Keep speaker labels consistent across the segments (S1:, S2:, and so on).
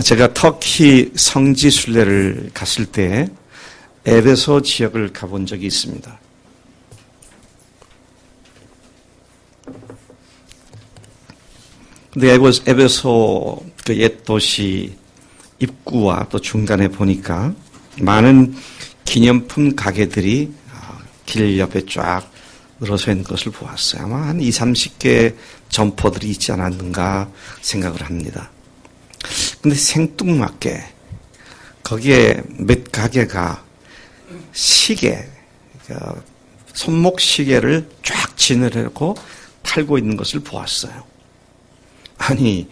S1: 제가 터키 성지 순례를 갔을 때 에베소 지역을 가본 적이 있습니다. 근데 에베소 그 옛 도시 입구와 또 중간에 보니까 많은 기념품 가게들이 길 옆에 쫙 늘어서 있는 것을 보았어요. 아마 한 20, 30개 점포들이 있지 않았는가 생각을 합니다. 근데 생뚱맞게 거기에 몇 가게가 시계, 손목 시계를 쫙 지내려고 팔고 있는 것을 보았어요. 아니,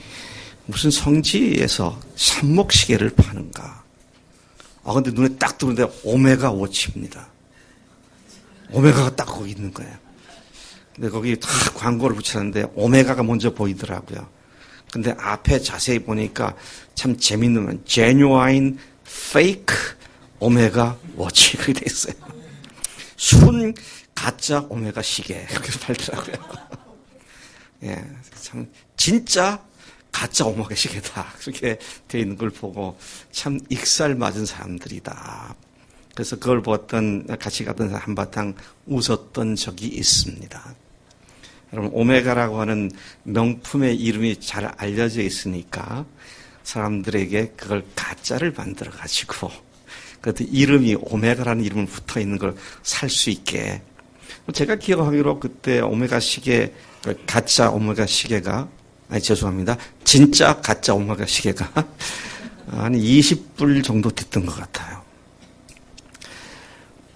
S1: 무슨 성지에서 손목 시계를 파는가? 근데 눈에 딱 들어오는데 오메가 워치입니다. 오메가가 딱 거기 있는 거예요. 근데 거기 다 광고를 붙였는데 오메가가 먼저 보이더라고요. 근데 앞에 자세히 보니까 참 재밌는 건 genuine fake 오메가 워치 그렇게 돼 있어요. 순 가짜 오메가 시계 이렇게 팔더라고요. 예, 참 진짜 가짜 오메가 시계다 그렇게 돼 있는 걸 보고 참 익살 맞은 사람들이다. 그래서 그걸 보았던 같이 갔던 사람 한바탕 웃었던 적이 있습니다. 여러분 오메가라고 하는 명품의 이름이 잘 알려져 있으니까 사람들에게 그걸 가짜를 만들어 가지고 그것도 이름이 오메가라는 이름을 붙어 있는 걸 살 수 있게. 제가 기억하기로 그때 오메가 시계 가짜 오메가 시계가 죄송합니다. 진짜 가짜 오메가 시계가 한 20불 정도 됐던 것 같아요.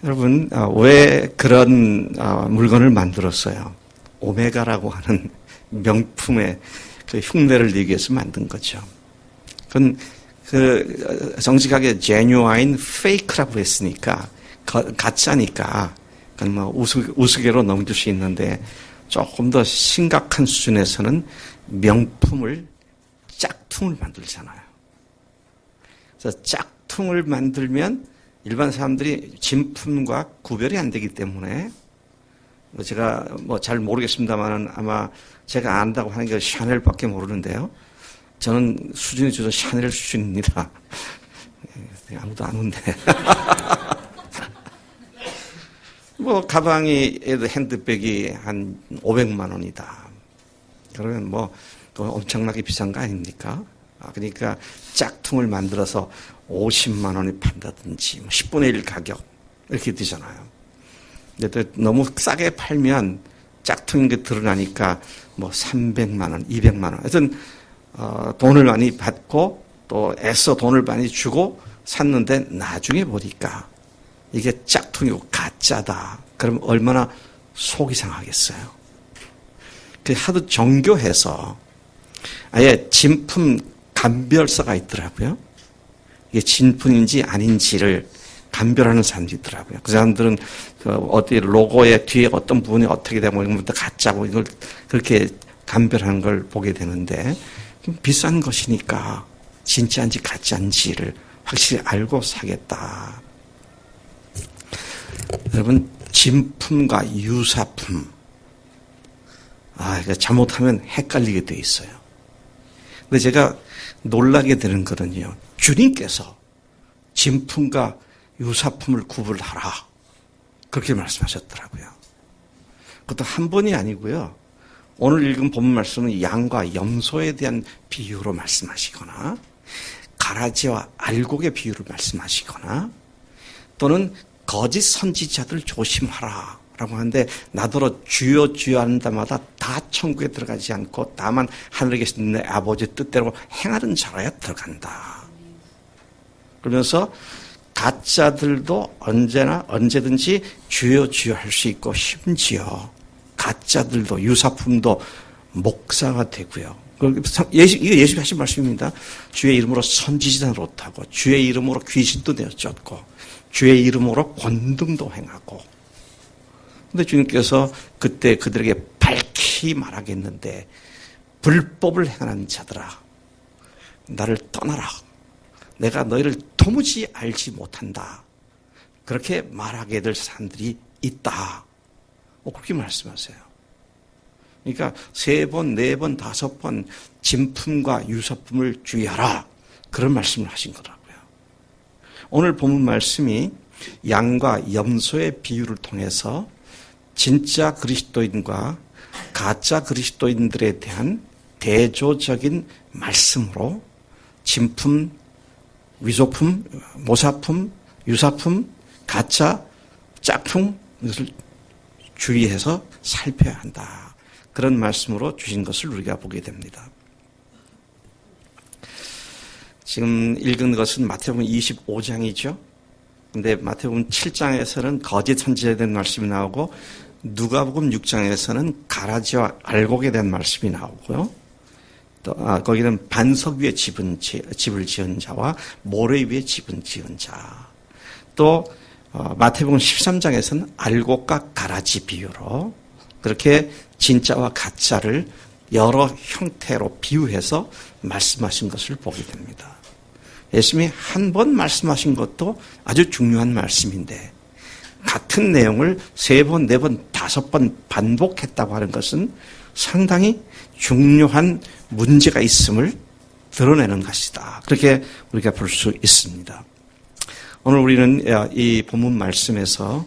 S1: 여러분 왜 그런 물건을 만들었어요? 오메가라고 하는 명품의 그 흉내를 내기 위해서 만든 거죠. 그건 정직하게 genuine fake라고 했으니까 가짜니까 그건 뭐 우스개로 넘길 수 있는데 조금 더 심각한 수준에서는 명품을 짝퉁을 만들잖아요. 그래서 짝퉁을 만들면 일반 사람들이 진품과 구별이 안 되기 때문에 제가 뭐 잘 모르겠습니다만은 아마 제가 안다고 하는 게 샤넬밖에 모르는데요. 저는 수준이 주로 샤넬 수준입니다. 아무도 안 웃네. 뭐 가방이 핸드백이 한 500만 원이다. 그러면 뭐 엄청나게 비싼 거 아닙니까? 그러니까 짝퉁을 만들어서 50만 원에 판다든지 10분의 1 가격 이렇게 되잖아요. 근데 너무 싸게 팔면 짝퉁인 게 드러나니까 뭐 300만 원, 200만 원. 하여튼 돈을 많이 받고 또 애써 돈을 많이 주고 샀는데 나중에 보니까 이게 짝퉁이고 가짜다. 그럼 얼마나 속이 상하겠어요. 하도 정교해서 아예 진품 감별서가 있더라고요. 이게 진품인지 아닌지를 감별하는 사람들이 있더라고요. 그 사람들은 어디 로고의 뒤에 어떤 부분이 어떻게 되고 이것부터 가짜고 이걸 그렇게 감별하는 걸 보게 되는데 비싼 것이니까 진짜인지 가짜인지를 확실히 알고 사겠다. 여러분 진품과 유사품 잘못하면 헷갈리게 돼 있어요. 근데 제가 놀라게 되는 거는요. 주님께서 진품과 유사품을 구분하라. 그렇게 말씀하셨더라고요. 그것도 한 번이 아니고요. 오늘 읽은 본문 말씀은 양과 염소에 대한 비유로 말씀하시거나 가라지와 알곡의 비유를 말씀하시거나 또는 거짓 선지자들 조심하라 라고 하는데 나더러 주여 주여 하는 자마다 다 천국에 들어가지 않고 다만 하늘에 계신 내 아버지 뜻대로 행하는 자라야 들어간다. 그러면서 가짜들도 언제든지 주여 주여 할 수 있고 심지어 가짜들도 유사품도 목사가 되고요. 이게 예수님이 하신 말씀입니다. 주의 이름으로 선지자는 못하고 주의 이름으로 귀신도 내쫓고 주의 이름으로 권능도 행하고. 근데 주님께서 그때 그들에게 밝히 말하겠는데 불법을 행하는 자들아 나를 떠나라. 내가 너희를 도무지 알지 못한다. 그렇게 말하게 될 사람들이 있다. 그렇게 말씀하세요. 그러니까 3번, 4번, 5번 진품과 유사품을 주의하라. 그런 말씀을 하신 거라고요. 오늘 본문 말씀이 양과 염소의 비유를 통해서 진짜 그리스도인과 가짜 그리스도인들에 대한 대조적인 말씀으로 진품, 위조품, 모사품, 유사품, 가짜, 짝퉁 이것을 주의해서 살펴야 한다. 그런 말씀으로 주신 것을 우리가 보게 됩니다. 지금 읽은 것은 마태복음 25장이죠. 근데 마태복음 7장에서는 거짓 선지자에 대한 말씀이 나오고 누가복음 6장에서는 가라지와 알곡에 대한 말씀이 나오고요. 또 거기는 반석 위에 집을 지은 자와 모래 위에 집을 지은 자. 또 마태복음 13장에서는 알곡과 가라지 비유로 그렇게 진짜와 가짜를 여러 형태로 비유해서 말씀하신 것을 보게 됩니다. 예수님이 한 번 말씀하신 것도 아주 중요한 말씀인데 같은 내용을 3번, 4번, 5번 반복했다고 하는 것은 상당히 중요한 문제가 있음을 드러내는 것이다. 그렇게 우리가 볼 수 있습니다. 오늘 우리는 이 본문 말씀에서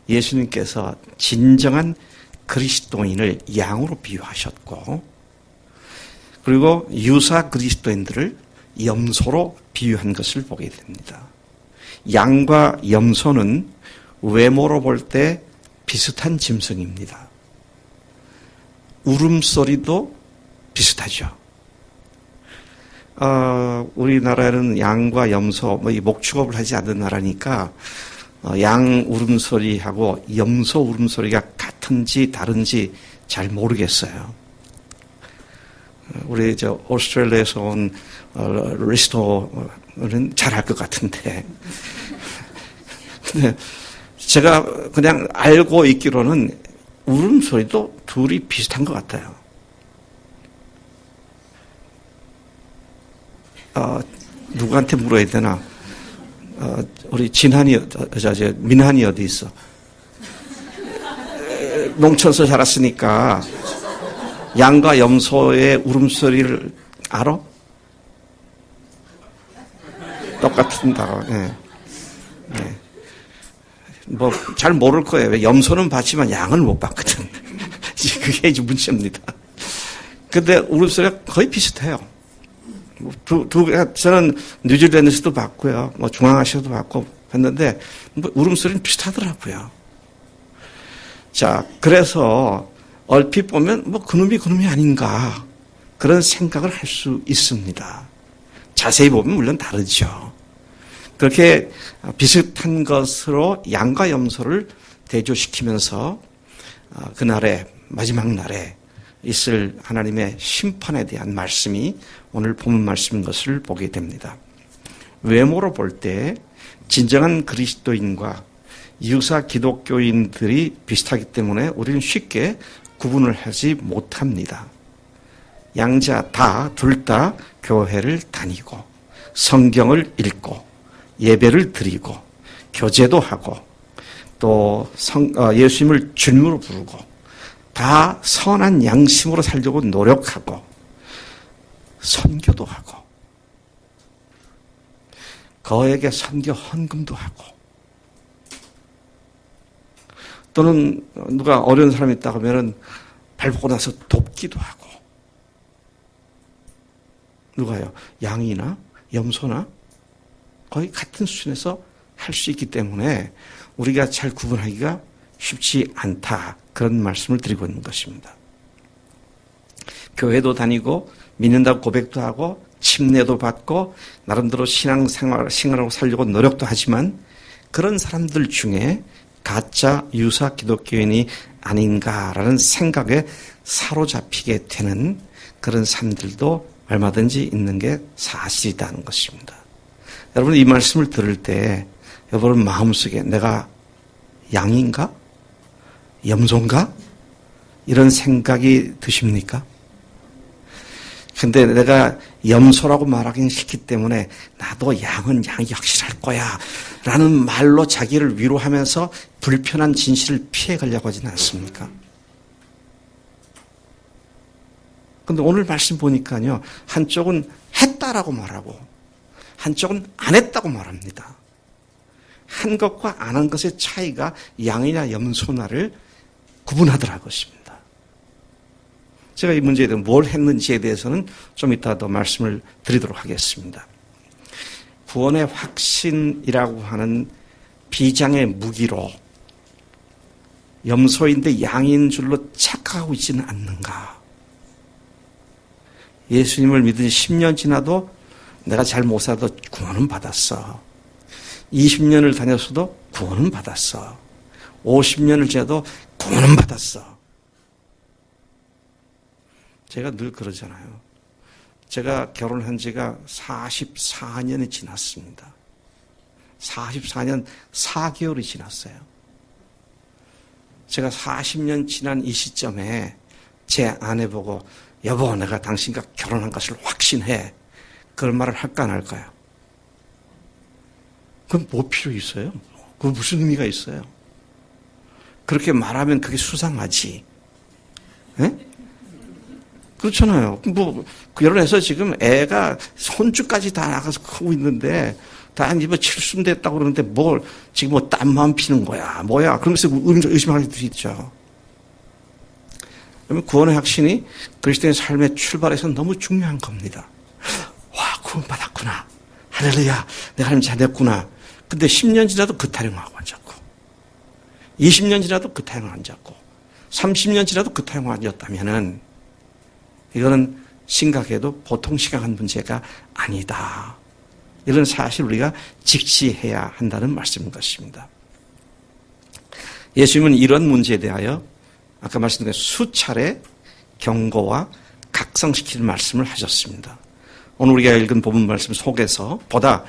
S1: 예수님께서 진정한 그리스도인을 양으로 비유하셨고 그리고 유사 그리스도인들을 염소로 비유한 것을 보게 됩니다. 양과 염소는 외모로 볼 때 비슷한 짐승입니다. 울음소리도 비슷하죠. 우리나라는 양과 염소, 이 목축업을 하지 않는 나라니까 양 울음소리하고 염소 울음소리가 같은지 다른지 잘 모르겠어요. 우리 오스트레일리아에서 온 리스토는 잘 알 것 같은데. 근데 제가 그냥 알고 있기로는 울음소리도 둘이 비슷한 것 같아요. 누구한테 물어야 되나? 우리 민한이 어디 있어? 농촌에서 자랐으니까 양과 염소의 울음소리를 알아? 똑같은 단어. 네. 네. 뭐 잘 모를 거예요. 염소는 봤지만 양은 못 봤거든. 그게 이제 문제입니다. 근데 울음소리가 거의 비슷해요. 저는 뉴질랜드에서도 봤고요. 뭐 중앙아시아도 봤고 했는데 뭐 울음소리는 비슷하더라고요. 자, 그래서 얼핏 보면 뭐 그놈이 아닌가 그런 생각을 할 수 있습니다. 자세히 보면 물론 다르죠. 그렇게 비슷한 것으로 양과 염소를 대조시키면서 그날의 마지막 날에 있을 하나님의 심판에 대한 말씀이 오늘 본문 말씀인 것을 보게 됩니다. 외모로 볼 때 진정한 그리스도인과 유사 기독교인들이 비슷하기 때문에 우리는 쉽게 구분을 하지 못합니다. 양자 둘 다 교회를 다니고 성경을 읽고 예배를 드리고 교제도 하고 또 예수님을 주님으로 부르고 다 선한 양심으로 살려고 노력하고 선교도 하고 거에게 선교 헌금도 하고 또는 누가 어려운 사람이 있다고 하면은 발보고 나서 돕기도 하고 누가요? 양이나 염소나 거의 같은 수준에서 할 수 있기 때문에 우리가 잘 구분하기가 쉽지 않다. 그런 말씀을 드리고 있는 것입니다. 교회도 다니고 믿는다고 고백도 하고 침례도 받고 나름대로 신앙생활을 살려고 노력도 하지만 그런 사람들 중에 가짜 유사 기독교인이 아닌가라는 생각에 사로잡히게 되는 그런 사람들도 얼마든지 있는 게 사실이라는 것입니다. 여러분 이 말씀을 들을 때 여러분 마음속에 내가 양인가? 염소인가? 이런 생각이 드십니까? 근데 내가 염소라고 말하기는 싫기 때문에 나도 양은 양이 확실할 거야 라는 말로 자기를 위로하면서 불편한 진실을 피해가려고 하지는 않습니까? 근데 오늘 말씀 보니까요 한쪽은 했다라고 말하고 한쪽은 안 했다고 말합니다. 한 것과 안 한 것의 차이가 양이나 염소나를 구분하더라 것입니다. 제가 이 문제에 대해 뭘 했는지에 대해서는 좀 이따 더 말씀을 드리도록 하겠습니다. 구원의 확신이라고 하는 비장의 무기로 염소인데 양인 줄로 착각하고 있지는 않는가? 예수님을 믿은 10년 지나도 내가 잘 못 살아도 구원은 받았어. 20년을 다녔어도 구원은 받았어. 50년을 지나도 구원은 받았어. 제가 늘 그러잖아요. 제가 결혼한 지가 44년이 지났습니다. 44년 4개월이 지났어요. 제가 40년 지난 이 시점에 제 아내 보고 여보 내가 당신과 결혼한 것을 확신해. 그런 말을 할까 안 할까요? 그럼 뭐 필요 있어요? 그건 무슨 의미가 있어요? 그렇게 말하면 그게 수상하지. 네? 그렇잖아요. 뭐 결혼해서 지금 애가 손주까지 다 나가서 크고 있는데 다 이제 뭐 칠순됐다고 그러는데 뭘 지금 뭐 땀만 피는 거야. 뭐야. 그러면서 의심할 수도 있죠. 그러면 구원의 확신이 그리스도의 삶의 출발에서 너무 중요한 겁니다. 와, 구원받았구나. 할렐루야. 내가 하나님 잘됐구나. 근데 10년 지나도 그 타령하고 안 잡고 20년 지나도 그 타령을 안 잡고 30년 지나도 그 타령을 안 잡다면은 이거는 심각해도 보통 심각한 문제가 아니다. 이런 사실 우리가 직시해야 한다는 말씀인 것입니다. 예수님은 이런 문제에 대하여 아까 말씀드린 수차례 경고와 각성시킬 말씀을 하셨습니다. 오늘 우리가 읽은 본문 말씀 속에서 보다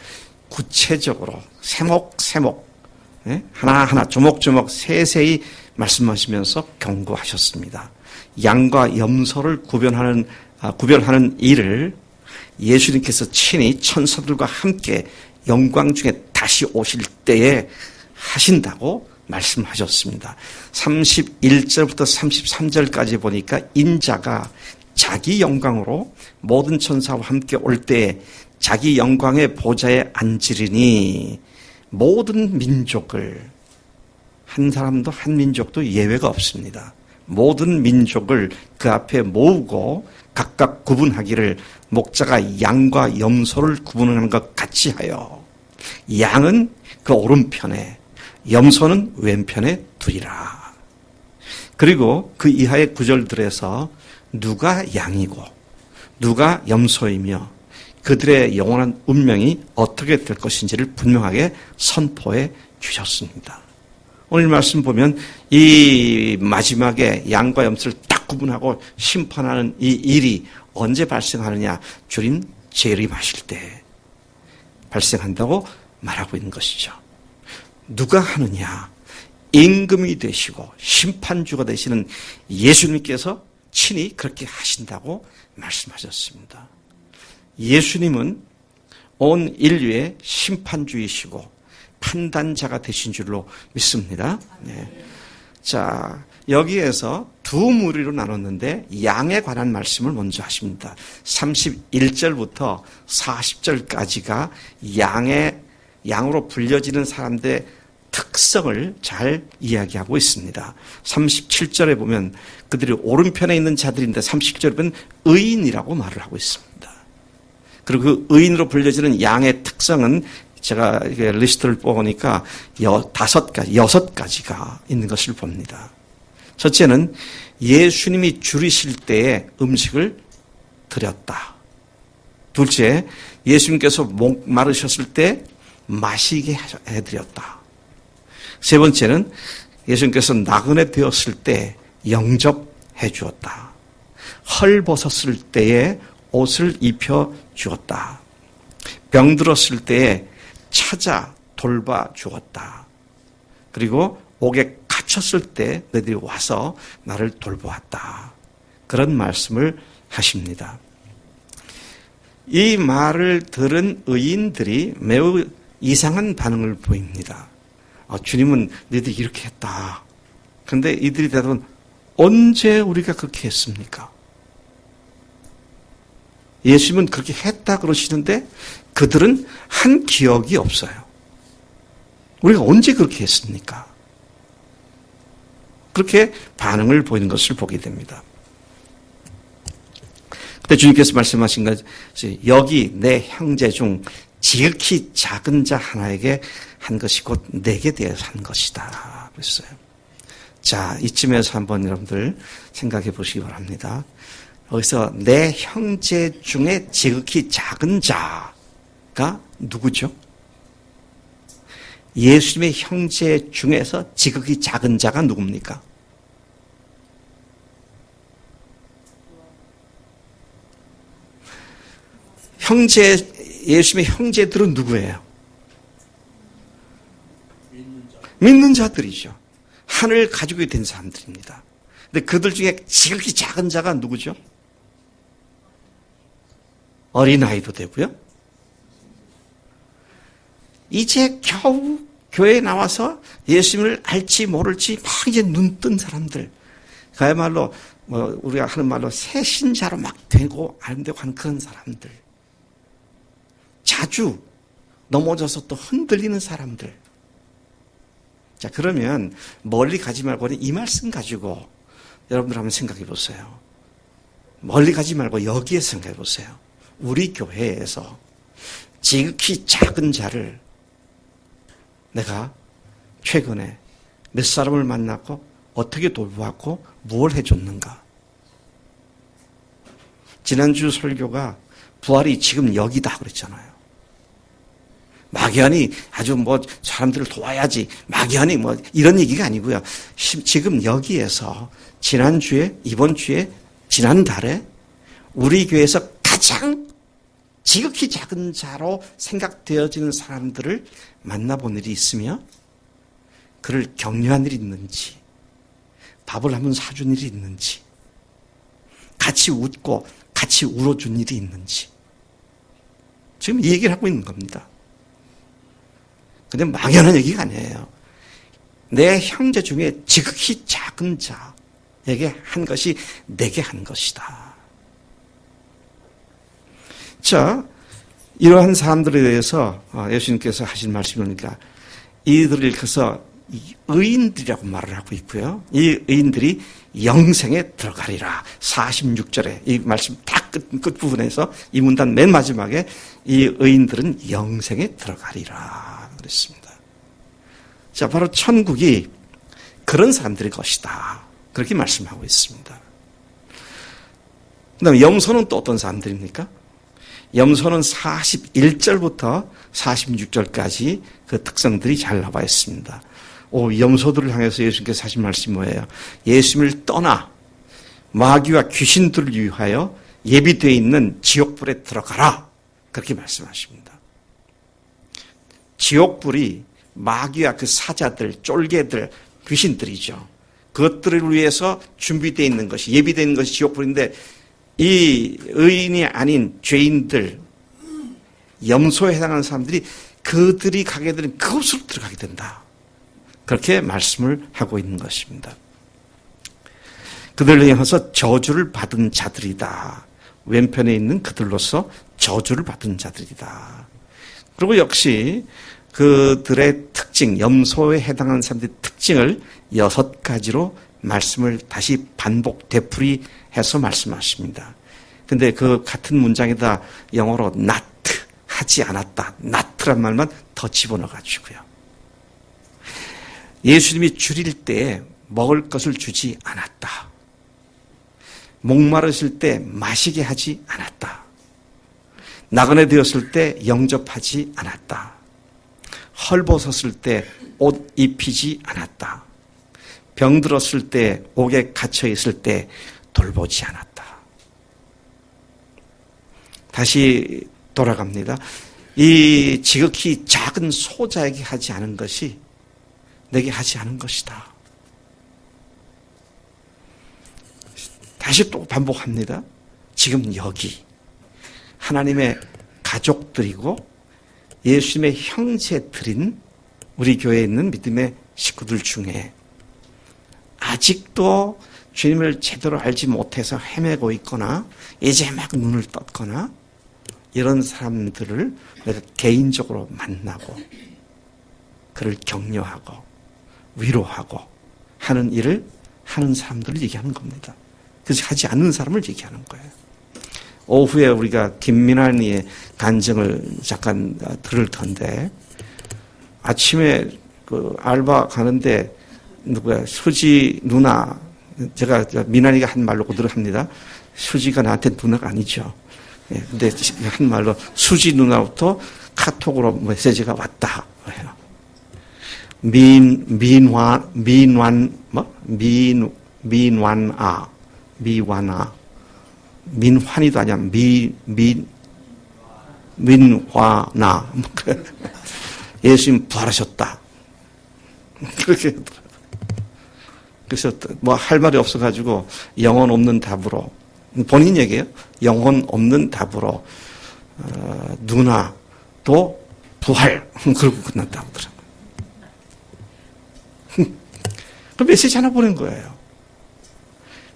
S1: 구체적으로 세목세목 하나하나 조목조목 세세히 말씀하시면서 경고하셨습니다. 양과 염소를 구별하는 일을 예수님께서 친히 천사들과 함께 영광 중에 다시 오실 때에 하신다고 말씀하셨습니다. 31절부터 33절까지 보니까 인자가 자기 영광으로 모든 천사와 함께 올 때에 자기 영광의 보좌에 앉으리니 모든 민족을 한 사람도 한 민족도 예외가 없습니다. 모든 민족을 그 앞에 모으고 각각 구분하기를 목자가 양과 염소를 구분하는 것 같이 하여 양은 그 오른편에 염소는 왼편에 두리라. 그리고 그 이하의 구절들에서 누가 양이고 누가 염소이며 그들의 영원한 운명이 어떻게 될 것인지를 분명하게 선포해 주셨습니다. 오늘 말씀 보면 이 마지막에 양과 염소를 딱 구분하고 심판하는 이 일이 언제 발생하느냐? 주님 재림하실 때 발생한다고 말하고 있는 것이죠. 누가 하느냐? 임금이 되시고 심판주가 되시는 예수님께서 친히 그렇게 하신다고 말씀하셨습니다. 예수님은 온 인류의 심판주이시고 판단자가 되신 줄로 믿습니다. 네. 자, 여기에서 두 무리로 나눴는데 양에 관한 말씀을 먼저 하십니다. 31절부터 40절까지가 양으로 불려지는 사람들의 특성을 잘 이야기하고 있습니다. 37절에 보면 그들이 오른편에 있는 자들인데 30절에 보면 의인이라고 말을 하고 있습니다. 그리고 그 의인으로 불려지는 양의 특성은 제가 리스트를 보니까 6가지가 있는 것을 봅니다. 첫째는 예수님이 줄이실 때에 음식을 드렸다. 둘째, 예수님께서 목마르셨을 때 마시게 해드렸다. 세 번째는 예수님께서 나그네 되었을 때 영접해 주었다. 헐벗었을 때에 옷을 입혀 주었다. 병들었을 때에 찾아 돌봐 주었다. 그리고 옥에 갇혔을 때 너희들이 와서 나를 돌보았다. 그런 말씀을 하십니다. 이 말을 들은 의인들이 매우 이상한 반응을 보입니다. 주님은 너희들이 이렇게 했다. 그런데 이들이 대답은 언제 우리가 그렇게 했습니까? 예수님은 그렇게 했다 그러시는데 그들은 한 기억이 없어요. 우리가 언제 그렇게 했습니까? 그렇게 반응을 보이는 것을 보게 됩니다. 그때 주님께서 말씀하신 것이 여기 내 형제 중 지극히 작은 자 하나에게 한 것이 곧 내게 대해서 한 것이다 그랬어요. 자, 이쯤에서 한번 여러분들 생각해 보시기 바랍니다. 여기서 내 형제 중에 지극히 작은 자가 누구죠? 예수님의 형제 중에서 지극히 작은 자가 누굽니까? 예수님의 형제들은 누구예요? 믿는 자들이죠. 하늘을 가지고 된 사람들입니다. 근데 그들 중에 지극히 작은 자가 누구죠? 어린아이도 되고요. 이제 겨우 교회에 나와서 예수님을 알지 모를지 막 이제 눈 뜬 사람들. 그야말로 우리가 하는 말로 새신자로 막 되고 안 되고 하는 그런 사람들. 자주 넘어져서 또 흔들리는 사람들. 자, 그러면 멀리 가지 말고 이 말씀 가지고 여러분들 한번 생각해 보세요. 멀리 가지 말고 여기에 생각해 보세요. 우리 교회에서 지극히 작은 자를 내가 최근에 몇 사람을 만났고 어떻게 돌보았고 무엇을 해줬는가. 지난주 설교가 부활이 지금 여기다 그랬잖아요. 막연히 아주 사람들을 도와야지 막연히 이런 얘기가 아니고요. 지금 여기에서 지난주에 이번 주에 지난달에 우리 교회에서 가장 지극히 작은 자로 생각되어지는 사람들을 만나본 일이 있으며 그를 격려한 일이 있는지 밥을 한번 사준 일이 있는지 같이 웃고 같이 울어준 일이 있는지 지금 이 얘기를 하고 있는 겁니다. 근데 막연한 얘기가 아니에요. 내 형제 중에 지극히 작은 자에게 한 것이 내게 한 것이다. 자, 이러한 사람들에 대해서 예수님께서 하신 말씀이니까 이들을 일컬어서 의인들이라고 말을 하고 있고요. 이 의인들이 영생에 들어가리라. 46절에 이 말씀 딱 끝부분에서 이 문단 맨 마지막에 이 의인들은 영생에 들어가리라 그랬습니다. 자, 바로 천국이 그런 사람들의 것이다. 그렇게 말씀하고 있습니다. 그 다음에 염소는 또 어떤 사람들입니까? 염소는 41절부터 46절까지 그 특성들이 잘 나와 있습니다. 염소들을 향해서 예수님께서 하신 말씀이 뭐예요? 예수님을 떠나 마귀와 귀신들을 위하여 예비되어 있는 지옥불에 들어가라. 그렇게 말씀하십니다. 지옥불이 마귀와 그 사자들, 쫄개들, 귀신들이죠. 그것들을 위해서 준비되어 있는 것이, 예비되어 있는 것이 지옥불인데 이 의인이 아닌 죄인들, 염소에 해당하는 사람들이 그들이 가게 되는 그곳으로 들어가게 된다. 그렇게 말씀을 하고 있는 것입니다. 그들을 향해서 저주를 받은 자들이다. 왼편에 있는 그들로서 저주를 받은 자들이다. 그리고 역시 그들의 특징, 염소에 해당하는 사람들의 특징을 6가지로 말씀을 다시 반복 되풀이해서 말씀하십니다. 근데 그 같은 문장에다 영어로 not, 하지 않았다. not란 말만 더 집어넣어가지고요. 예수님이 줄일 때 먹을 것을 주지 않았다. 목마르실 때 마시게 하지 않았다. 나그네 되었을 때 영접하지 않았다. 헐벗었을 때 옷 입히지 않았다. 병들었을 때, 옥에 갇혀 있을 때 돌보지 않았다. 다시 돌아갑니다. 이 지극히 작은 소자에게 하지 않은 것이 내게 하지 않은 것이다. 다시 또 반복합니다. 지금 여기 하나님의 가족들이고 예수님의 형제들인 우리 교회에 있는 믿음의 식구들 중에 아직도 주님을 제대로 알지 못해서 헤매고 있거나 이제 막 눈을 떴거나 이런 사람들을 내가 개인적으로 만나고 그를 격려하고 위로하고 하는 일을 하는 사람들을 얘기하는 겁니다. 그래서 하지 않는 사람을 얘기하는 거예요. 오후에 우리가 김민환이의 간증을 잠깐 들을 텐데, 아침에 그 알바 가는데 누구야, 수지 누나, 제가 민환이가 한 말로 그대로 합니다. 수지가 나한테 누나가 아니죠. 예, 근데 한 말로 수지 누나부터 카톡으로 메시지가 왔다 해요. 민환이도 아니야. 민화나. 예수님 부활하셨다. 그렇게. 그래서 뭐 할 말이 없어가지고 영혼 없는 답으로, 본인 얘기예요. 영혼 없는 답으로, 누나도 부활. 그러고 끝났다고 하더라고요. 그 메시지 하나 보낸 거예요.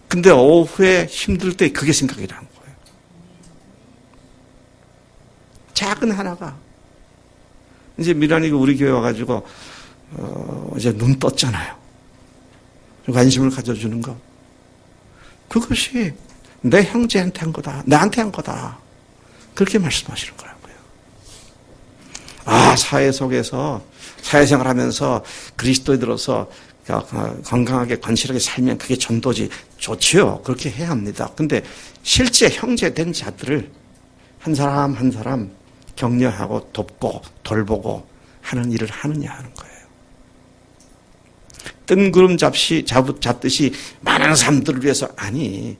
S1: 근데 오후에 힘들 때 그게 생각이 나는 거예요. 작은 하나가. 이제 미란이가 우리 교회 와가지고, 이제 눈 떴잖아요. 관심을 가져주는 거. 그것이 내 형제한테 한 거다. 나한테 한 거다. 그렇게 말씀하시는 거라고요. 아, 사회 속에서, 사회생활 하면서 그리스도에 들어서 건강하게, 건실하게 살면 그게 전도지. 좋지요. 그렇게 해야 합니다. 근데 실제 형제된 자들을 한 사람 한 사람 격려하고 돕고 돌보고 하는 일을 하느냐 하는 거예요. 뜬구름 잡듯이 많은 사람들을 위해서, 아니,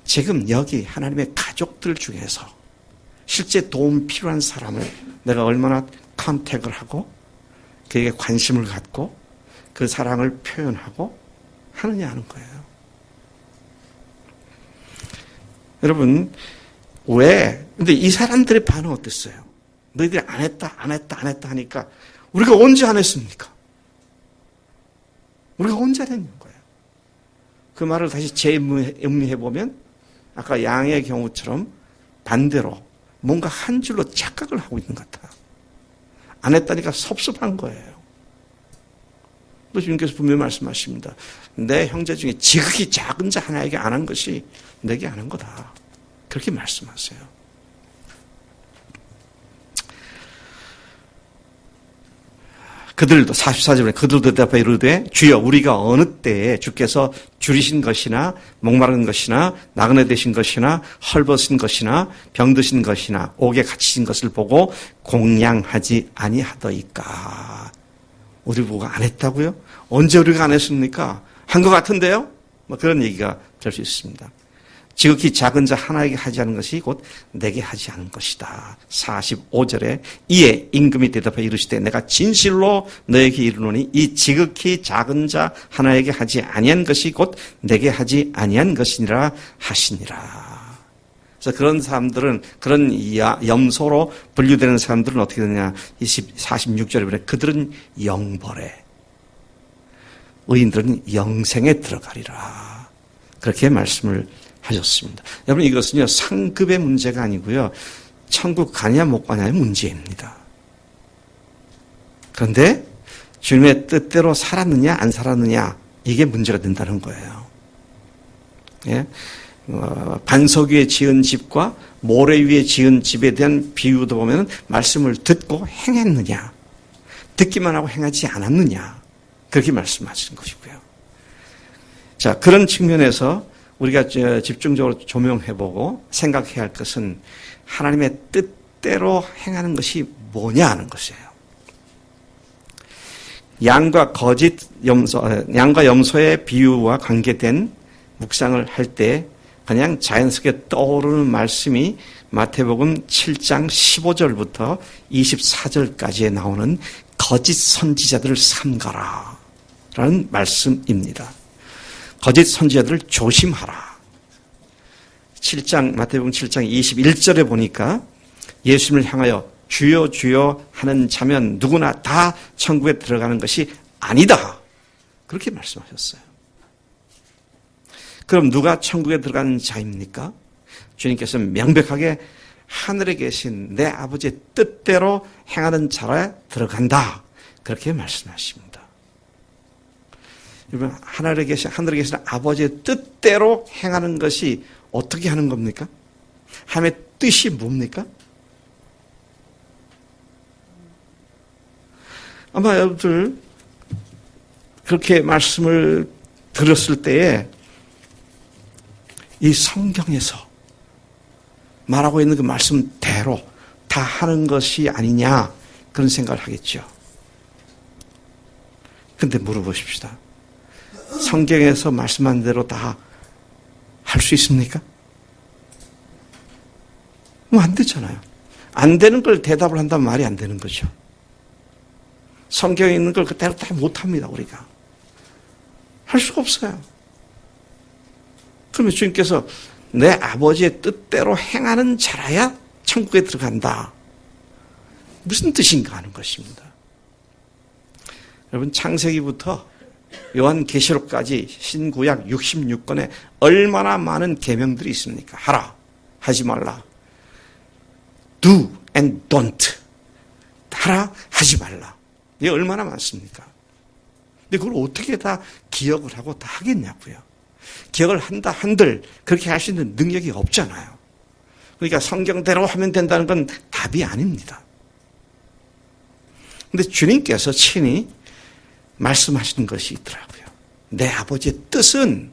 S1: 지금 여기 하나님의 가족들 중에서 실제 도움 필요한 사람을 내가 얼마나 컨택을 하고 그에게 관심을 갖고 그 사랑을 표현하고 하느냐 하는 거예요. 여러분, 왜? 근데 이 사람들의 반응 어땠어요? 너희들이 안 했다 하니까 우리가 언제 안 했습니까? 우리가 언제 안 했는 거예요? 그 말을 다시 재음미해보면 아까 양의 경우처럼 반대로 뭔가 한 줄로 착각을 하고 있는 것 같아요. 안 했다니까 섭섭한 거예요. 또 주님께서 분명히 말씀하십니다. 내 형제 중에 지극히 작은 자 하나에게 안 한 것이 내게 안 한 거다. 그렇게 말씀하세요. 그들도 44절에 그들도 대답해 이르되 주여 우리가 어느 때에 주께서 줄이신 것이나 목마른 것이나 나그네 되신 것이나 헐벗은 것이나 병드신 것이나 옥에 갇히신 것을 보고 공양하지 아니하더이까. 우리 보고 안 했다고요? 언제 우리가 안 했습니까? 한 것 같은데요? 뭐 그런 얘기가 될 수 있습니다. 지극히 작은 자 하나에게 하지 않은 것이 곧 내게 하지 않은 것이다. 45절에 이에 임금이 대답하여 이르시되 내가 진실로 너에게 이르노니 이 지극히 작은 자 하나에게 하지 아니한 것이 곧 내게 하지 아니한 것이니라 하시니라. 그래서 그런 사람들은, 그런 염소로 분류되는 사람들은 어떻게 되느냐. 46절에 보면 그들은 영벌에, 의인들은 영생에 들어가리라. 그렇게 말씀을 하셨습니다. 여러분, 이것은요, 상급의 문제가 아니고요, 천국 가냐 못 가냐의 문제입니다. 그런데 주님의 뜻대로 살았느냐 안 살았느냐, 이게 문제가 된다는 거예요. 예? 반석 위에 지은 집과 모래 위에 지은 집에 대한 비유도 보면 말씀을 듣고 행했느냐, 듣기만 하고 행하지 않았느냐, 그렇게 말씀하시는 것이고요. 자, 그런 측면에서 우리가 집중적으로 조명해보고 생각해야 할 것은 하나님의 뜻대로 행하는 것이 뭐냐 하는 것이에요. 양과 염소의 비유와 관계된 묵상을 할 때 그냥 자연스럽게 떠오르는 말씀이 마태복음 7장 15절부터 24절까지에 나오는 거짓 선지자들을 삼가라 라는 말씀입니다. 거짓 선지자들을 조심하라. 마태복음 7장 21절에 보니까 예수님을 향하여 주여 주여 하는 자면 누구나 다 천국에 들어가는 것이 아니다. 그렇게 말씀하셨어요. 그럼 누가 천국에 들어가는 자입니까? 주님께서는 명백하게 하늘에 계신 내 아버지의 뜻대로 행하는 자라 들어간다. 그렇게 말씀하십니다. 여러분, 하늘에 계신 아버지의 뜻대로 행하는 것이 어떻게 하는 겁니까? 하나님의 뜻이 뭡니까? 아마 여러분들 그렇게 말씀을 들었을 때에 이 성경에서 말하고 있는 그 말씀대로 다 하는 것이 아니냐 그런 생각을 하겠죠. 근데 물어보십시다. 성경에서 말씀한 대로 다 할 수 있습니까? 뭐 안 되잖아요. 안 되는 걸 대답을 한다면 말이 안 되는 거죠. 성경에 있는 걸 그대로 다 못합니다, 우리가. 할 수가 없어요. 그러면 주님께서 내 아버지의 뜻대로 행하는 자라야 천국에 들어간다. 무슨 뜻인가 하는 것입니다. 여러분, 창세기부터 요한계시록까지 신구약 66권에 얼마나 많은 계명들이 있습니까? 하라, 하지 말라. Do and don't. 하라, 하지 말라. 이게 얼마나 많습니까? 근데 그걸 어떻게 다 기억을 하고 다 하겠냐고요. 기억을 한다 한들 그렇게 할 수 있는 능력이 없잖아요. 그러니까 성경대로 하면 된다는 건 답이 아닙니다. 근데 주님께서 친히 말씀하시는 것이 있더라고요. 내 아버지의 뜻은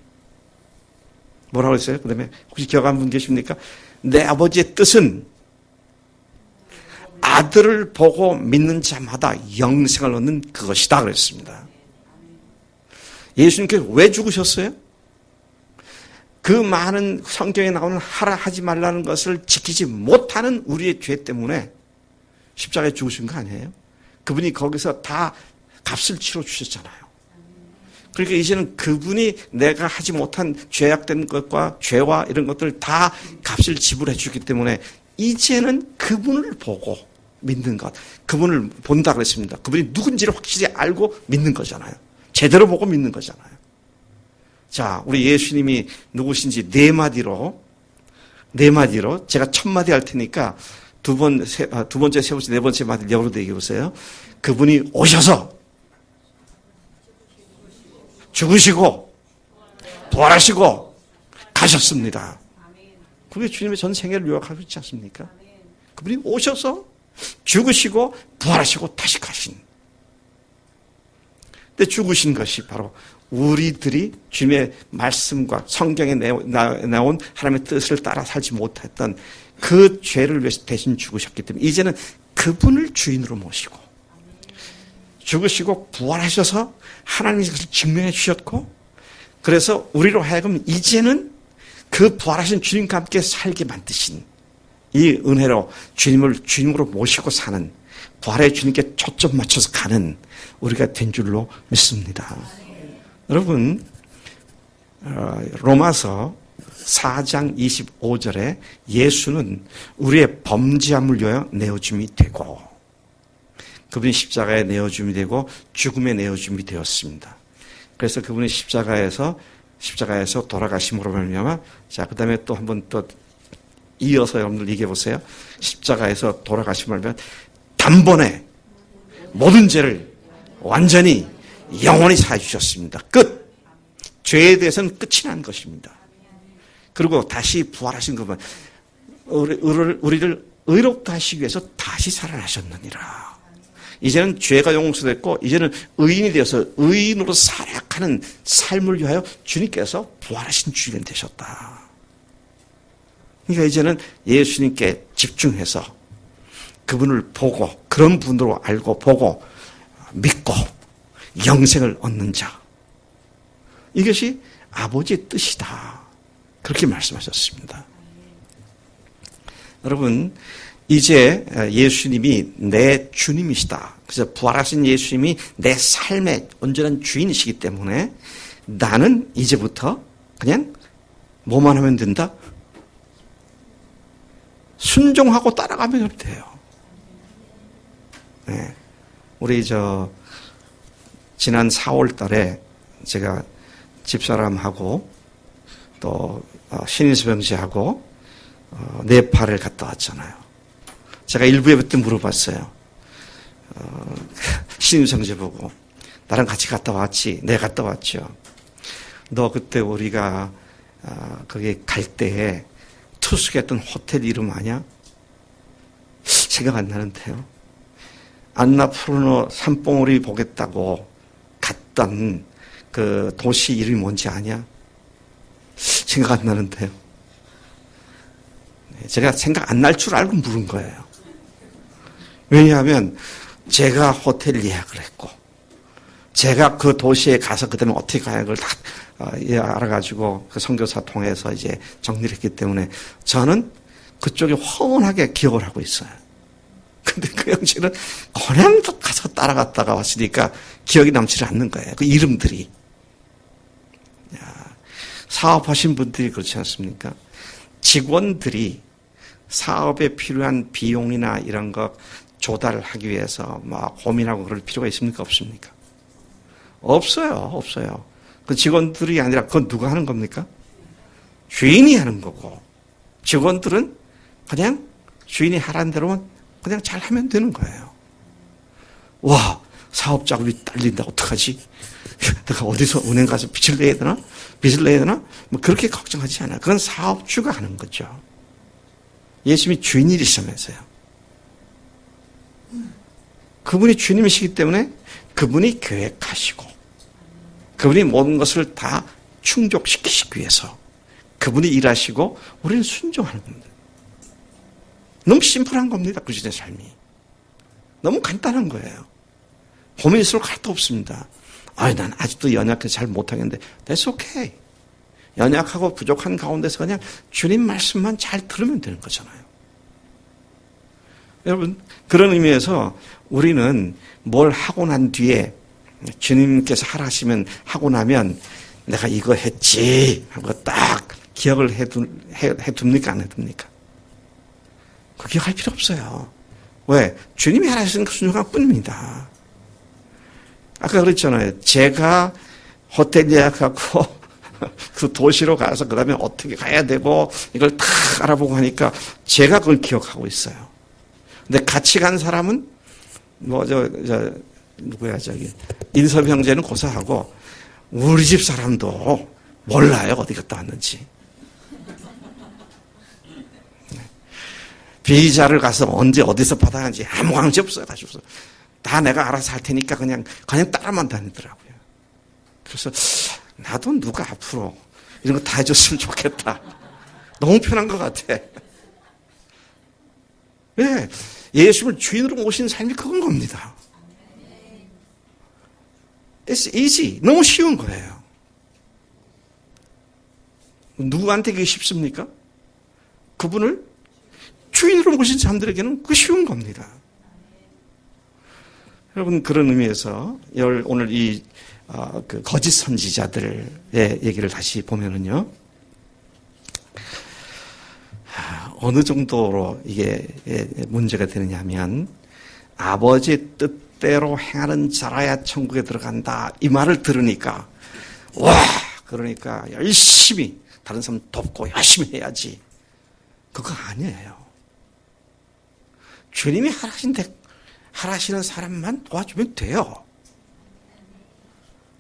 S1: 뭐라고 했어요? 그 다음에 혹시 기억하는 분 계십니까? 내 아버지의 뜻은 아들을 보고 믿는 자마다 영생을 얻는 그것이다 그랬습니다. 예수님께서 왜 죽으셨어요? 그 많은 성경에 나오는 하라 하지 말라는 것을 지키지 못하는 우리의 죄 때문에 십자가에 죽으신 거 아니에요? 그분이 거기서 다 값을 치러 주셨잖아요. 그러니까 이제는 그분이 내가 하지 못한 죄악된 것과 죄와 이런 것들 다 값을 지불해 주기 때문에 이제는 그분을 보고 믿는 것, 그분을 본다 그랬습니다. 그분이 누군지를 확실히 알고 믿는 거잖아요. 제대로 보고 믿는 거잖아요. 자, 우리 예수님이 누구신지 네 마디로 제가 첫 마디 할 테니까 두 번째, 세 번째, 네 번째 마디 영어로 얘기해 보세요. 그분이 오셔서 죽으시고 부활하시고 가셨습니다. 그게 주님의 전 생애를 요약하고 있지 않습니까? 그분이 오셔서 죽으시고 부활하시고 다시 가신. 근데 죽으신 것이 바로 우리들이 주님의 말씀과 성경에 나온 하나님의 뜻을 따라 살지 못했던 그 죄를 위해서 대신 죽으셨기 때문에 이제는 그분을 주인으로 모시고 죽으시고 부활하셔서 하나님이 그것을 증명해 주셨고 그래서 우리로 하여금 이제는 그 부활하신 주님과 함께 살게 만드신 이 은혜로 주님을 주님으로 모시고 사는 부활의 주님께 초점 맞춰서 가는 우리가 된 줄로 믿습니다. 여러분, 로마서 4장 25절에 예수는 우리의 범죄함을 위하여 내어줌이 되고 그분이 십자가에 내어줌이 되고 죽음에 내어줌이 되었습니다. 그래서 그분이 십자가에서 돌아가심으로 말미암아 자, 그다음에 또 한번 또 이어서 여러분들 얘기해 보세요. 십자가에서 돌아가심을 말미암아 단번에 모든 죄를 완전히 영원히 사해 주셨습니다. 끝. 죄에 대해서는 끝이 난 것입니다. 그리고 다시 부활하신 것은 우리를 의롭다 하시기 위해서 다시 살아나셨느니라. 이제는 죄가 용서됐고 이제는 의인이 되어서 의인으로 살아가는 삶을 위하여 주님께서 부활하신 주인 되셨다. 그러니까 이제는 예수님께 집중해서 그분을 보고 그런 분으로 알고 보고 믿고 영생을 얻는 자. 이것이 아버지의 뜻이다. 그렇게 말씀하셨습니다. 여러분, 이제 예수님이 내 주님이시다. 그래서 부활하신 예수님이 내 삶의 온전한 주인이시기 때문에 나는 이제부터 그냥 뭐만 하면 된다? 순종하고 따라가면 돼요. 네. 우리 지난 4월 달에 제가 집사람하고 또 신인수병제하고 네팔을 갔다 왔잖아요. 제가 일부 예배 때 물어봤어요. 신임 성재 보고 나랑 같이 갔다 왔지? 네, 갔다 왔죠. 너 그때 우리가 거기 갈 때에 투숙했던 호텔 이름 아냐? 생각 안 나는데요. 안나푸르노 산봉우리 보겠다고 갔던 그 도시 이름이 뭔지 아냐? 생각 안 나는데요. 제가 생각 안 날 줄 알고 물은 거예요. 왜냐하면 제가 호텔 예약을 했고 제가 그 도시에 가서 그다음에 어떻게 가야 하는 걸 다 알아가지고 그 선교사 통해서 이제 정리를 했기 때문에 저는 그쪽에 훤하게 기억을 하고 있어요. 근데 그 형제는 그냥 가서 따라갔다가 왔으니까 기억이 남지 않는 거예요. 그 이름들이. 사업하신 분들이 그렇지 않습니까? 직원들이 사업에 필요한 비용이나 이런 거 조달하기 위해서 막 고민하고 그럴 필요가 있습니까? 없습니까? 없어요. 그 직원들이 아니라 그건 누가 하는 겁니까? 주인이 하는 거고 직원들은 그냥 주인이 하라는 대로만 그냥 잘 하면 되는 거예요. 와, 사업 자금이 딸린다. 어떡하지? 내가 어디서 은행 가서 빚을 내야 되나? 뭐 그렇게 걱정하지 않아요. 그건 사업주가 하는 거죠. 예수님이 주인이시면서요. 그분이 주님이시기 때문에 그분이 계획하시고 그분이 모든 것을 다 충족시키시기 위해서 그분이 일하시고 우리는 순종하는 겁니다. 너무 심플한 겁니다. 그리스도의 삶이. 너무 간단한 거예요. 고민일수록 할 도 없습니다. 난 아직도 연약해서 잘 못하겠는데 that's okay. 연약하고 부족한 가운데서 그냥 주님 말씀만 잘 들으면 되는 거잖아요. 여러분, 그런 의미에서 우리는 뭘 하고 난 뒤에 주님께서 하라시면 하고 나면 내가 이거 했지 하고 딱 기억을 해둡니까? 안 해둡니까? 그 기억할 필요 없어요. 왜? 주님이 하라시는 그 순종한 뿐입니다. 아까 그랬잖아요. 제가 호텔 예약하고 그 도시로 가서 그 다음에 어떻게 가야 되고 이걸 다 알아보고 하니까 제가 그걸 기억하고 있어요. 근데 같이 간 사람은 누구야 인섭 형제는 고사하고 우리 집 사람도 몰라요. 어디 갔다 왔는지. 비자를 가서 언제 어디서 받아간지 아무 관계 없어요. 다 내가 알아서 할 테니까 그냥 따라만 다니더라고요. 그래서 나도 누가 앞으로 이런 거 다 해줬으면 좋겠다. 너무 편한 것 같아. 네, 예수를 주인으로 모신 삶이 그건 겁니다. It's easy. 너무 쉬운 거예요. 누구한테 그게 쉽습니까? 그분을 주인으로 모신 사람들에게는 그게 쉬운 겁니다. 여러분, 그런 의미에서 오늘 이 그 거짓 선지자들의 얘기를 다시 보면은요, 어느 정도로 이게 문제가 되느냐 하면 아버지 뜻대로 행하는 자라야 천국에 들어간다 이 말을 들으니까 그러니까 열심히 다른 사람 돕고 열심히 해야지. 그거 아니에요. 주님이 하라시는 사람만 도와주면 돼요.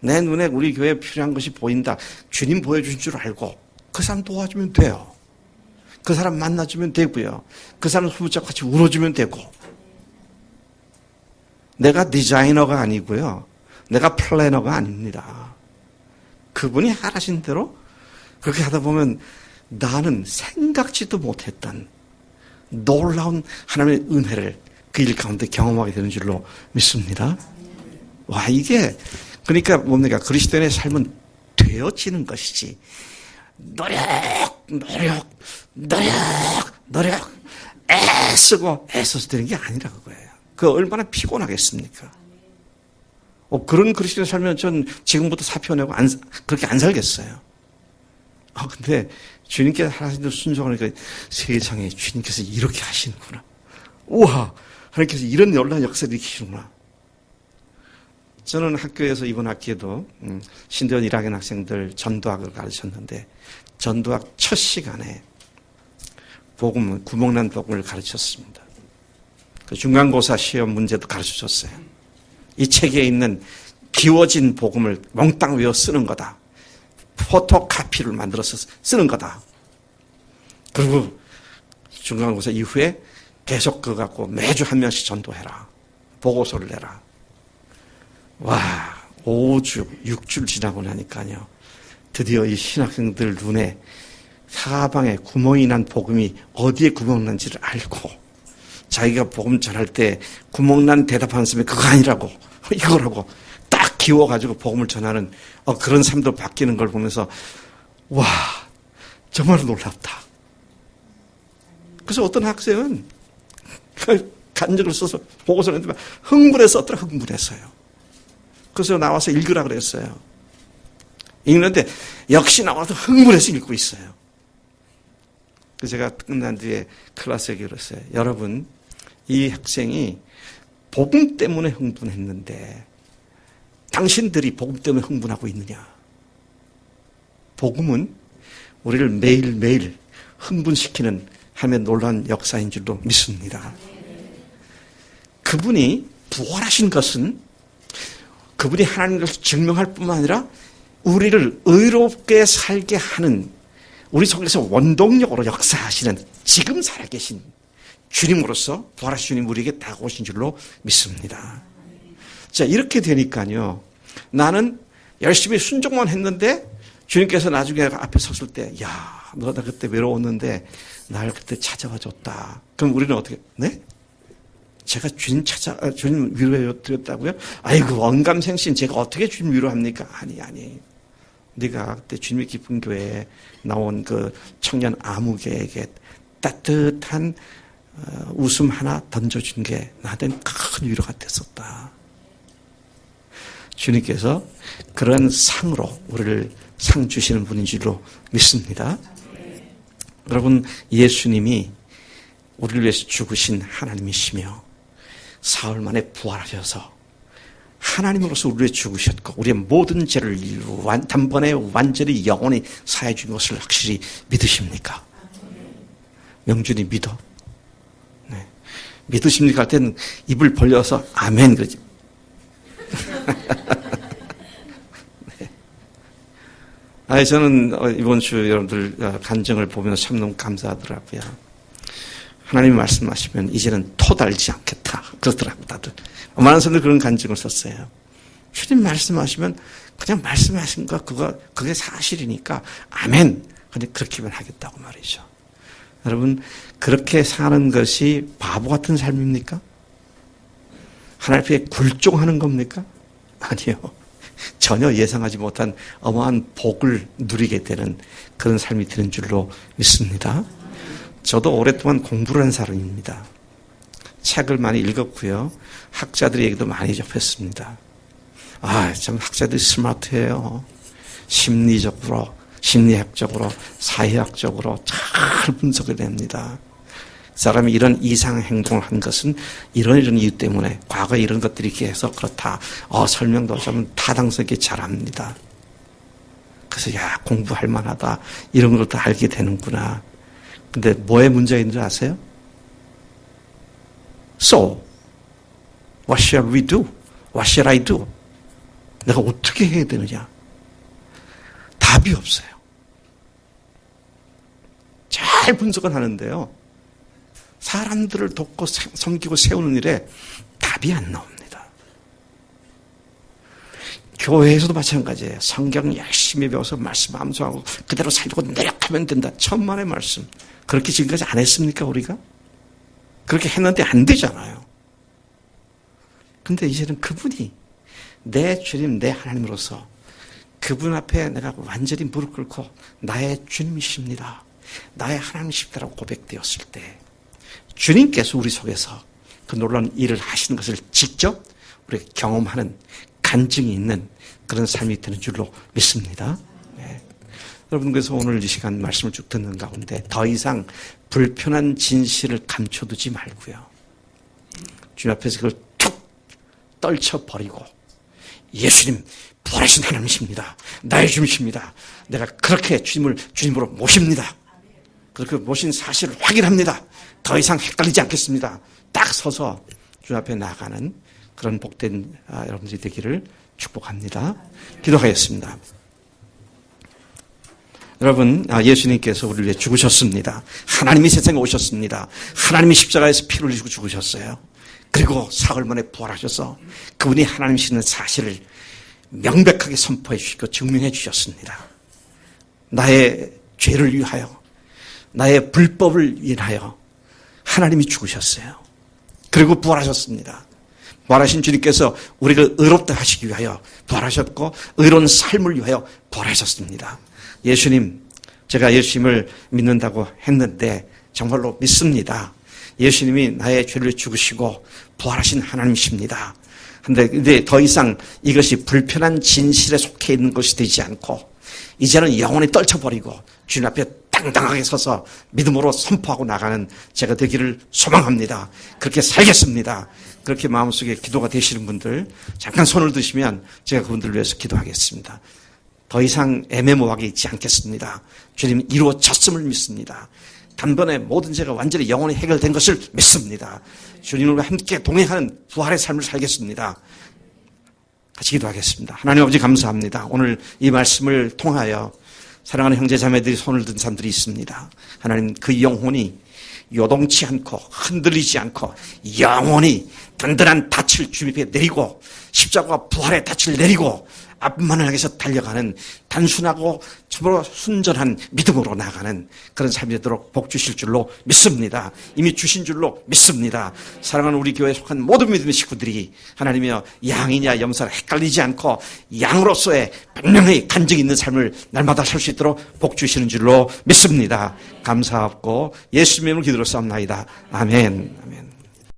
S1: 내 눈에 우리 교회에 필요한 것이 보인다. 주님 보여준 줄 알고 그 사람 도와주면 돼요. 그 사람 만나주면 되고요. 그 사람 손붙잡고 같이 울어주면 되고. 내가 디자이너가 아니고요. 내가 플래너가 아닙니다. 그분이 하라신 대로 그렇게 하다 보면 나는 생각지도 못했던 놀라운 하나님의 은혜를 그 일 가운데 경험하게 되는 줄로 믿습니다. 이게 그러니까 뭡니까? 그리스도인의 삶은 되어지는 것이지 노력 애써서 되는 게 아니라 그거예요. 그 얼마나 피곤하겠습니까? 그런 그리스도인의 삶은 전 지금부터 사표 내고 그렇게 안 살겠어요. 근데 주님께서 하나님 대로 순종하니까 세상에 주님께서 이렇게 하시는구나. 우와! 하나님께서 이런 놀라운 역사를 일으키시는구나. 저는 학교에서 이번 학기에도 신대원 1학년 학생들 전도학을 가르쳤는데 전도학 첫 시간에 복음은 구멍난 복음을 가르쳤습니다. 그 중간고사 시험 문제도 가르쳐줬어요. 이 책에 있는 기워진 복음을 몽땅 외워 쓰는 거다. 포토카피를 만들어서 쓰는 거다. 그리고 중간고사 이후에 계속 그거 갖고 매주 한 명씩 전도해라. 보고서를 내라. 와, 5주, 6주를 지나고 나니까요. 드디어 이 신학생들 눈에 사방에 구멍이 난 복음이 어디에 구멍 난지를 알고 자기가 복음 전할 때 구멍 난 대답하는 사람이 그거 아니라고 이거라고 딱 기워가지고 복음을 전하는 그런 삶도 바뀌는 걸 보면서 와, 정말 놀랍다. 그래서 어떤 학생은 간증을 써서 보고서를 했는데 흥분해서 썼더라. 흥분했어요. 그래서 나와서 읽으라 그랬어요. 읽는데 역시 나와서 흥분해서 읽고 있어요. 그래서 제가 끝난 뒤에 클래스에게 그랬어요. 여러분, 이 학생이 복음 때문에 흥분했는데 당신들이 복음 때문에 흥분하고 있느냐? 복음은 우리를 매일매일 흥분시키는 하나님의 놀라운 역사인 줄로 믿습니다. 그분이 부활하신 것은 그분이 하나님 것을 증명할 뿐만 아니라 우리를 의롭게 살게 하는 우리 속에서 원동력으로 역사하시는 지금 살아계신 주님으로서 부활하신 주님 우리에게 다가오신 줄로 믿습니다. 자, 이렇게 되니까요. 나는 열심히 순종만 했는데 주님께서 나중에 앞에 섰을 때, 야, 너 나 그때 외로웠는데 날 그때 찾아와 줬다. 그럼 우리는 어떻게, 네? 제가 주님 위로해 드렸다고요? 아이고, 언감생신 제가 어떻게 주님 위로합니까? 아니. 네가 그때 주님의 기쁜 교회에 나온 그 청년 아무개에게 따뜻한 웃음 하나 던져준 게 나한테는 큰 위로가 됐었다. 주님께서 그런 상으로 우리를 상 주시는 분인 줄로 믿습니다. 여러분, 예수님이 우리를 위해서 죽으신 하나님이시며 사흘 만에 부활하셔서 하나님으로서 우리를 죽으셨고 우리의 모든 죄를 단번에 완전히 영원히 사해 준 것을 확실히 믿으십니까? 명준이 믿어? 네. 믿으십니까? 할 때는 입을 벌려서 아멘 그러지. 네. 저는 이번 주 여러분들 간증을 보면서 참 너무 감사하더라고요. 하나님이 말씀하시면 이제는 토 달지 않겠다. 그러더라고요, 다들. 많은 사람들이 그런 간증을 썼어요. 주님 말씀하시면 그냥 말씀하신 거, 그게 사실이니까, 아멘. 그냥 그렇게만 하겠다고 말이죠. 여러분, 그렇게 사는 것이 바보 같은 삶입니까? 하나님 앞에 굴종하는 겁니까? 아니요. 전혀 예상하지 못한 어마어마한 복을 누리게 되는 그런 삶이 되는 줄로 믿습니다. 저도 오랫동안 공부를 한 사람입니다. 책을 많이 읽었고요. 학자들의 얘기도 많이 접했습니다. 참 학자들이 스마트해요. 심리적으로, 심리학적으로, 사회학적으로 잘 분석을 냅니다. 사람이 이런 이상 행동을 한 것은 이런 이유 때문에 과거에 이런 것들이 이렇게 해서 그렇다. 설명도 좀 타당성 있게 잘합니다. 그래서 공부할 만하다. 이런 걸 다 알게 되는구나. 근데 뭐에 문제가 있는 줄 아세요? So, what shall we do? What shall I do? 내가 어떻게 해야 되느냐? 답이 없어요. 잘 분석은 하는데요. 사람들을 돕고 섬기고 세우는 일에 답이 안 나옵니다. 교회에서도 마찬가지예요. 성경 열심히 배워서 말씀 암송하고 그대로 살고 내력하면 된다. 천만의 말씀. 그렇게 지금까지 안 했습니까, 우리가? 그렇게 했는데 안 되잖아요. 근데 이제는 그분이 내 주님, 내 하나님으로서 그분 앞에 내가 완전히 무릎 꿇고 나의 주님이십니다. 나의 하나님이십니다라고 고백되었을 때 주님께서 우리 속에서 그 놀라운 일을 하시는 것을 직접 우리가 경험하는 간증이 있는 그런 삶이 되는 줄로 믿습니다. 네. 여러분, 그래서 오늘 이 시간 말씀을 쭉 듣는 가운데 더 이상 불편한 진실을 감춰두지 말고요. 주님 앞에서 그걸 툭 떨쳐버리고 예수님 부활하신 하나님이십니다. 나의 주님이십니다. 내가 그렇게 주님을 주님으로 모십니다. 그렇게 모신 사실을 확인합니다. 더 이상 헷갈리지 않겠습니다. 딱 서서 주 앞에 나가는 그런 복된 여러분들이 되기를 축복합니다. 기도하겠습니다. 여러분, 예수님께서 우리를 위해 죽으셨습니다. 하나님이 세상에 오셨습니다. 하나님이 십자가에서 피를 흘리시고 죽으셨어요. 그리고 사흘 만에 부활하셔서 그분이 하나님이시는 사실을 명백하게 선포해 주시고 증명해 주셨습니다. 나의 죄를 위하여, 나의 불법을 위하여 하나님이 죽으셨어요. 그리고 부활하셨습니다. 부활하신 주님께서 우리를 의롭다 하시기 위하여 부활하셨고 의로운 삶을 위하여 부활하셨습니다. 예수님, 제가 예수님을 믿는다고 했는데 정말로 믿습니다. 예수님이 나의 죄를 죽으시고 부활하신 하나님이십니다. 근데 더 이상 이것이 불편한 진실에 속해 있는 것이 되지 않고 이제는 영원히 떨쳐버리고 주님 앞에 당당하게 서서 믿음으로 선포하고 나가는 제가 되기를 소망합니다. 그렇게 살겠습니다. 그렇게 마음속에 기도가 되시는 분들 잠깐 손을 드시면 제가 그분들을 위해서 기도하겠습니다. 더 이상 애매모호하게 있지 않겠습니다. 주님 이루어졌음을 믿습니다. 단번에 모든 죄가 완전히 영원히 해결된 것을 믿습니다. 주님과 함께 동행하는 부활의 삶을 살겠습니다. 같이 기도하겠습니다. 하나님 아버지 감사합니다. 오늘 이 말씀을 통하여 사랑하는 형제 자매들이 손을 든 사람들이 있습니다. 하나님 그 영혼이 요동치 않고 흔들리지 않고 영원히 든든한 닻을 주님 앞에 내리고 십자가와 부활의 닻을 내리고 앞만을 향해서 달려가는 단순하고 참으로 순전한 믿음으로 나가는 그런 삶이 되도록 복 주실 줄로 믿습니다. 이미 주신 줄로 믿습니다. 사랑하는 우리 교회에 속한 모든 믿음의 식구들이 하나님이여 양이냐 염소냐 헷갈리지 않고 양으로서의 분명히 간증이 있는 삶을 날마다 살 수 있도록 복 주시는 줄로 믿습니다. 감사하고 예수님의 이름으로 기도로 싸움나이다. 아멘. 아멘.